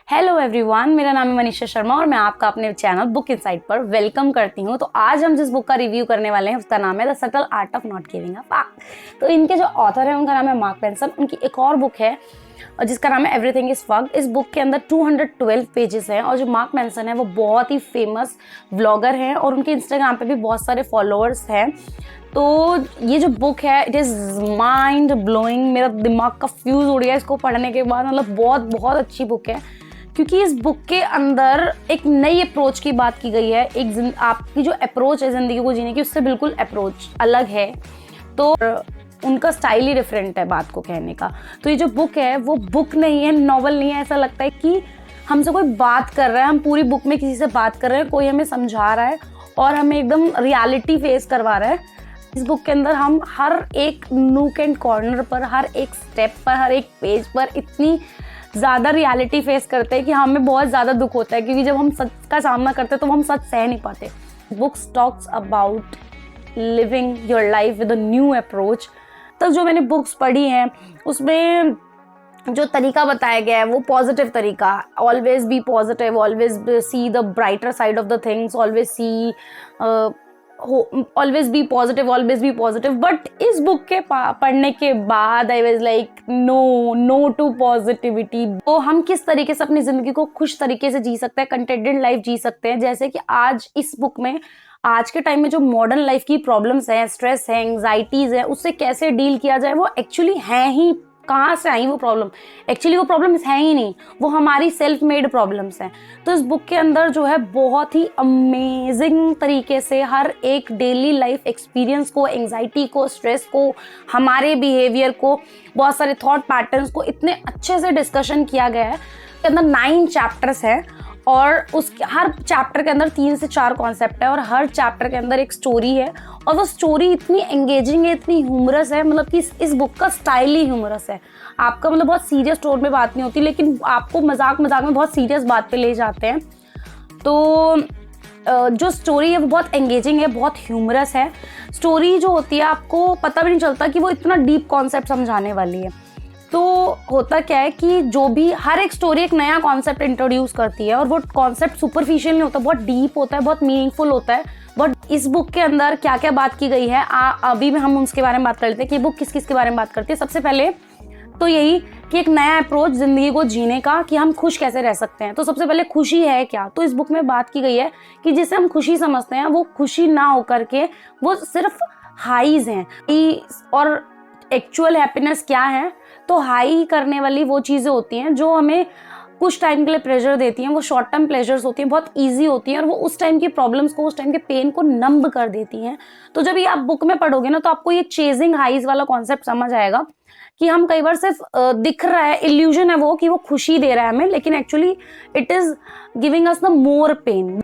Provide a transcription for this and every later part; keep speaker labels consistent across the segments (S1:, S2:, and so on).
S1: Hello everyone, मेरा नाम है मनीषा शर्मा और मैं आपका अपने चैनल बुक इनसाइट पर वेलकम करती हूँ। तो आज हम जिस बुक का रिव्यू करने वाले हैं उसका नाम है the subtle art of not giving a fuck. तो इनके जो ऑथर है उनका नाम है मार्क मेंसन। उनकी एक और बुक है जिसका नाम है एवरीथिंग इज फक्ड। इस बुक के अंदर 212 पेजेस हैं और जो मार्क मेंसन है वो बहुत ही फेमस व्लॉगर हैं और उनके इंस्टाग्राम पे भी बहुत सारे फॉलोअर्स हैं। तो ये जो बुक है इट इज़ माइंड ब्लोइंग। मेरा दिमाग का फ्यूज़ उड़ गया इसको पढ़ने के बाद। मतलब बहुत बहुत अच्छी बुक है क्योंकि इस बुक के अंदर एक नई अप्रोच की बात की गई है। आपकी जो अप्रोच है ज़िंदगी को जीने की उससे बिल्कुल अप्रोच अलग है। तो उनका स्टाइल ही डिफरेंट है बात को कहने का। तो ये जो बुक है वो बुक नहीं है, नॉवल नहीं है। ऐसा लगता है कि हमसे कोई बात कर रहा है, हम पूरी बुक में किसी से बात कर रहे हैं, कोई हमें समझा रहा है और हमें एकदम रियलिटी फेस करवा रहा है। इस बुक के अंदर हम हर एक नूक एंड कॉर्नर पर, हर एक स्टेप पर, हर एक पेज पर इतनी ज़्यादा रियलिटी फेस करते हैं कि हमें बहुत ज़्यादा दुख होता है क्योंकि जब हम सच का सामना करते हैं तो हम सच सह नहीं पाते। Books talks about living your life with a new approach. तो जो मैंने बुक्स पढ़ी हैं उसमें जो तरीका बताया गया है वो पॉजिटिव तरीका। Always be positive, always see the brighter side of the things, always see always be positive, always be positive. But इस बुक के पढ़ने के बाद I was like no to positivity. तो हम किस तरीके से अपनी जिंदगी को खुश तरीके से जी सकते हैं, कंटेंटेड लाइफ जी सकते हैं। जैसे कि आज इस बुक में आज के टाइम में जो मॉडर्न लाइफ की प्रॉब्लम्स हैं, स्ट्रेस है, एंग्जाइटीज है, उससे कैसे डील किया जाए। वो एक्चुअली है ही कहाँ से आई वो प्रॉब्लम। एक्चुअली वो प्रॉब्लम्स हैं ही नहीं, वो हमारी सेल्फ मेड प्रॉब्लम्स हैं। तो इस बुक के अंदर जो है बहुत ही अमेजिंग तरीके से हर एक डेली लाइफ एक्सपीरियंस को, एंग्जाइटी को, स्ट्रेस को, हमारे बिहेवियर को, बहुत सारे थॉट पैटर्न्स को इतने अच्छे से डिस्कशन किया गया है। इसके अंदर 9 चैप्टर्स हैं और उस हर चैप्टर के अंदर 3 से 4 कॉन्सेप्ट है और हर चैप्टर के अंदर एक स्टोरी है और वो स्टोरी इतनी एंगेजिंग है, इतनी ह्यूमरस है। मतलब कि इस बुक का स्टाइल ही ह्यूमरस है। आपका मतलब बहुत सीरियस टोन में बात नहीं होती लेकिन आपको मजाक मजाक में बहुत सीरियस बात पे ले जाते हैं। तो जो स्टोरी है वो बहुत एंगेजिंग है, बहुत ह्यूमरस है। स्टोरी जो होती है आपको पता भी नहीं चलता कि वो इतना डीप कॉन्सेप्ट समझाने वाली है। तो होता क्या है कि जो भी हर एक स्टोरी एक नया कॉन्सेप्ट इंट्रोड्यूस करती है और वो कॉन्सेप्ट सुपरफिशियल नहीं होता, बहुत डीप होता है, बहुत मीनिंगफुल होता है। बट इस बुक के अंदर क्या क्या बात की गई है अभी भी हम उसके बारे में बात कर लेते हैं कि बुक किस किस के बारे में बात करती है। सबसे पहले तो यही कि एक नया अप्रोच जिंदगी को जीने का, कि हम खुश कैसे रह सकते हैं। तो सबसे पहले खुशी है क्या, तो इस बुक में बात की गई है कि जिसे हम खुशी समझते हैं वो खुशी ना होकर के वो सिर्फ हाईज हैं। और एक्चुअल हैप्पीनेस क्या है, तो हाई करने वाली वो चीज़ें होती हैं जो हमें कुछ टाइम के लिए प्लेजर देती हैं। वो शॉर्ट टर्म प्लेजर्स होती हैं, बहुत इजी होती हैं और वो उस टाइम की प्रॉब्लम्स को, उस टाइम के पेन को नंब कर देती हैं। तो जब ये आप बुक में पढ़ोगे ना तो आपको ये चेजिंग हाईज वाला कॉन्सेप्ट समझ आएगा कि हम कई बार सिर्फ दिख रहा है, इल्यूजन है वो कि वो खुशी दे रहा है हमें, लेकिन actually it is giving us the more pen.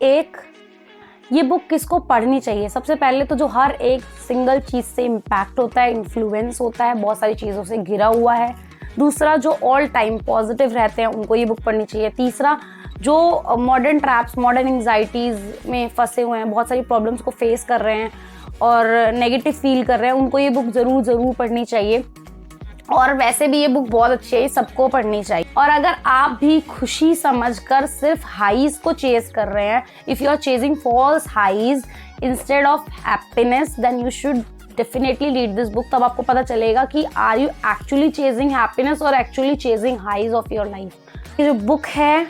S1: ये बुक किसको पढ़नी चाहिए? सबसे पहले तो जो हर एक सिंगल चीज़ से इम्पैक्ट होता है, इन्फ्लुएंस होता है, बहुत सारी चीज़ों से घिरा हुआ है। दूसरा, जो ऑल टाइम पॉजिटिव रहते हैं उनको ये बुक पढ़नी चाहिए। तीसरा, जो मॉडर्न ट्रैप्स, मॉडर्न एंग्जाइटीज़ में फंसे हुए हैं, बहुत सारी प्रॉब्लम्स को फेस कर रहे हैं और नेगेटिव फील कर रहे हैं, उनको ये बुक ज़रूर पढ़नी चाहिए। और वैसे भी ये बुक बहुत अच्छी है, सबको पढ़नी चाहिए। और अगर आप भी खुशी समझकर सिर्फ हाईज को चेज कर रहे हैं, if you are chasing false highs instead of happiness, then you should definitely read this book. तब आपको पता चलेगा कि are you actually chasing happiness और actually chasing highs of your life. ये जो बुक है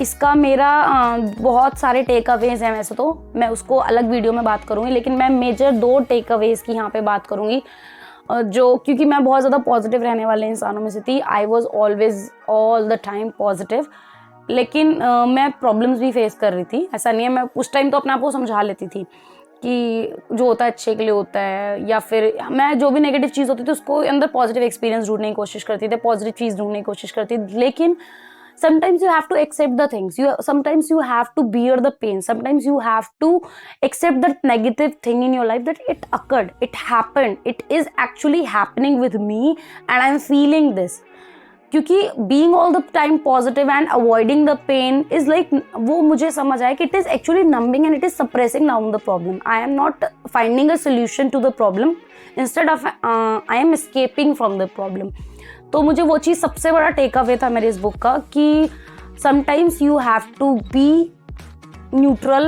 S1: इसका मेरा बहुत सारे टेक अवेज हैं। वैसे तो मैं उसको अलग वीडियो में बात करूँगी, लेकिन मैं मेजर 2 टेक अवेज की यहाँ पे बात करूँगी, जो क्योंकि मैं बहुत ज़्यादा पॉजिटिव रहने वाले इंसानों में से थी। I was always all the time positive, लेकिन मैं प्रॉब्लम्स भी फेस कर रही थी। ऐसा नहीं है, मैं उस टाइम तो अपने आप को समझा लेती थी कि जो होता है अच्छे के लिए होता है, या फिर मैं जो भी नेगेटिव चीज़ होती थी उसको अंदर पॉजिटिव एक्सपीरियंस ढूंढने की कोशिश करती थी, पॉजिटिव चीज़ ढूंढने की कोशिश करती थी। लेकिन sometimes you have to accept the things, sometimes you have to bear the pain, sometimes you have to accept that negative thing in your life, that it occurred, it happened, it is actually happening with me and I'm feeling this. क्योंकि being all the time positive and avoiding the pain is like, वो मुझे समझ आया कि it is actually numbing and it is suppressing down the problem. I am not finding a solution to the problem, instead of I am escaping from the problem. तो मुझे वो चीज़ सबसे बड़ा टेक अवे था मेरे इस बुक का, कि sometimes you have to be neutral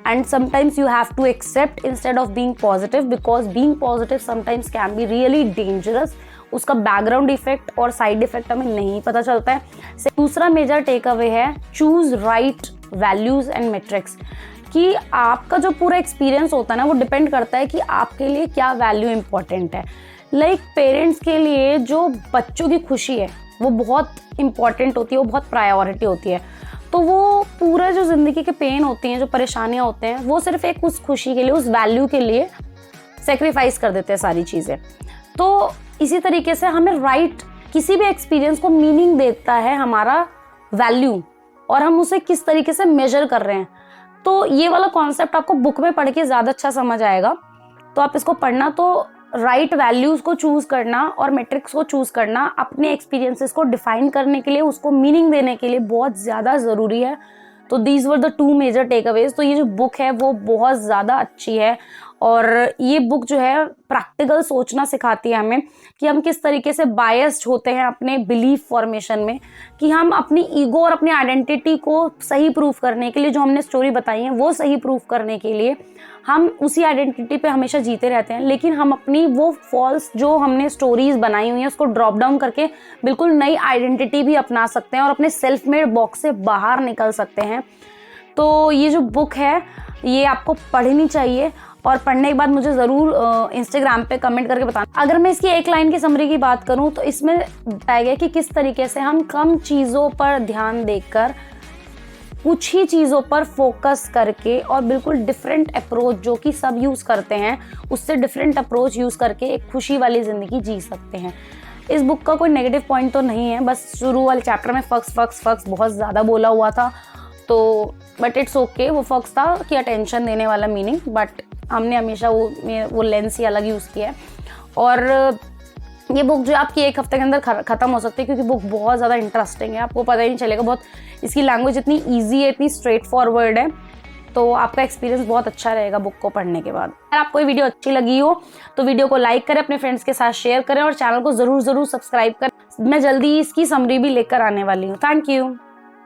S1: and sometimes you have to accept instead of being positive, because being positive sometimes can be really dangerous. उसका बैकग्राउंड इफेक्ट और साइड इफेक्ट हमें नहीं पता चलता है। दूसरा मेजर टेक अवे है, choose right values and metrics, कि आपका जो पूरा एक्सपीरियंस होता है ना, वो डिपेंड करता है कि आपके लिए क्या वैल्यू इंपॉर्टेंट है। लाइक पेरेंट्स के लिए जो बच्चों की खुशी है वो बहुत इंपॉर्टेंट होती है, वो बहुत प्रायोरिटी होती है। तो वो पूरा जो ज़िंदगी के पेन होती हैं, जो परेशानियां होते हैं, वो सिर्फ एक उस खुशी के लिए, उस वैल्यू के लिए सेक्रीफाइस कर देते हैं सारी चीज़ें। तो इसी तरीके से हमें किसी भी एक्सपीरियंस को मीनिंग देता है हमारा वैल्यू, और हम उसे किस तरीके से मेजर कर रहे हैं। तो ये वाला कॉन्सेप्ट आपको बुक में पढ़ के ज़्यादा अच्छा समझ आएगा। तो आप इसको पढ़ना, तो राइट वैल्यूज़ को चूज़ करना और मैट्रिक्स को चूज़ करना अपने एक्सपीरियंसेस को डिफाइन करने के लिए, उसको मीनिंग देने के लिए बहुत ज़्यादा ज़रूरी है। तो these were the 2 major take aways. तो ये जो बुक है वो बहुत ज़्यादा अच्छी है, और ये बुक जो है प्रैक्टिकल सोचना सिखाती है हमें कि हम किस तरीके से बायस्ड होते हैं अपने बिलीफ फॉर्मेशन में, कि हम अपनी ईगो और अपनी आइडेंटिटी को सही प्रूफ करने के लिए, जो हमने स्टोरी बताई है वो सही प्रूफ करने के लिए हम उसी आइडेंटिटी पे हमेशा जीते रहते हैं। लेकिन हम अपनी वो फॉल्स जो हमने स्टोरीज बनाई हुई हैं उसको ड्रॉप डाउन करके बिल्कुल नई आइडेंटिटी भी अपना सकते हैं और अपने सेल्फ मेड बॉक्स से बाहर निकल सकते हैं। तो ये जो बुक है ये आपको पढ़नी चाहिए, और पढ़ने के बाद मुझे ज़रूर इंस्टाग्राम पे कमेंट करके बताना। अगर मैं इसकी एक लाइन की समरी की बात करूँ तो इसमें बताया गया कि किस तरीके से हम कम चीज़ों पर ध्यान देकर, कुछ ही चीज़ों पर फोकस करके, और बिल्कुल डिफरेंट अप्रोच जो कि सब यूज़ करते हैं उससे डिफरेंट अप्रोच यूज़ करके एक खुशी वाली ज़िंदगी जी सकते हैं। इस बुक का कोई नेगेटिव पॉइंट तो नहीं है, बस शुरू वाले चैप्टर में फक्स बहुत ज़्यादा बोला हुआ था, तो बट इट्स ओके। वो फक्स था कि अटेंशन देने वाला मीनिंग, बट हमने हमेशा वो लेंस ही अलग यूज़ किया है। और ये बुक जो आपकी 1 हफ्ते के अंदर ख़त्म हो सकती है, क्योंकि बुक बहुत ज़्यादा इंटरेस्टिंग है, आपको पता ही नहीं चलेगा। बहुत इसकी लैंग्वेज इतनी ईजी है, इतनी स्ट्रेट फॉरवर्ड है, तो आपका एक्सपीरियंस बहुत अच्छा रहेगा बुक को पढ़ने के बाद। अगर आपको ये वीडियो अच्छी लगी हो तो वीडियो को लाइक करें, अपने फ्रेंड्स के साथ शेयर करें, और चैनल को ज़रूर सब्सक्राइब करें। मैं जल्दी इसकी समरी भी लेकर आने वाली हूँ। Thank you.